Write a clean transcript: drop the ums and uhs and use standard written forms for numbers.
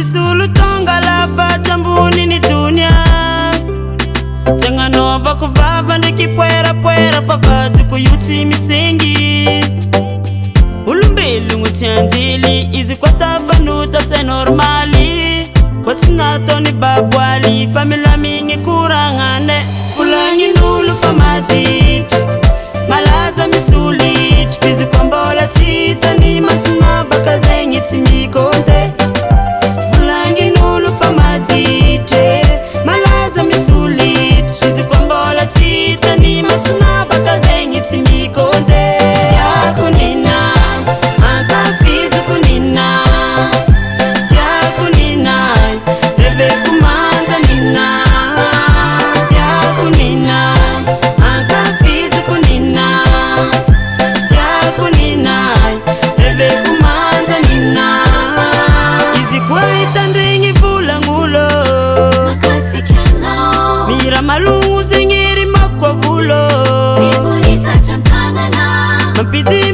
solo tonga lafatra ambony dunia. Tsagnanaovako vava ndraiky poerapoera fa vadiko io tsy misengy. Olombelogno tsy anjely izy koa tafanota c'est normaly. Koa tsy nataony baboaly fa milamigny koragnane. Volagnin'olo fa maditry malaza misolitry fizy koa mbola tsy hitany masona baka zegny tsy mikonte. Volagnin'olo fa maditry malaza misolitry fizy koa mbola tsy hitany masona baka zegny tsy mikonte. Tiako nina ankafiziko nina, tiako nina reveko manja nina. Tiako nina ankafiziko nina, tiako nina reveko manja nina. Izy koa hitandregny volagnulo makasikanao mira malogno zegny ry makoa volo mibolisatratanana mampidi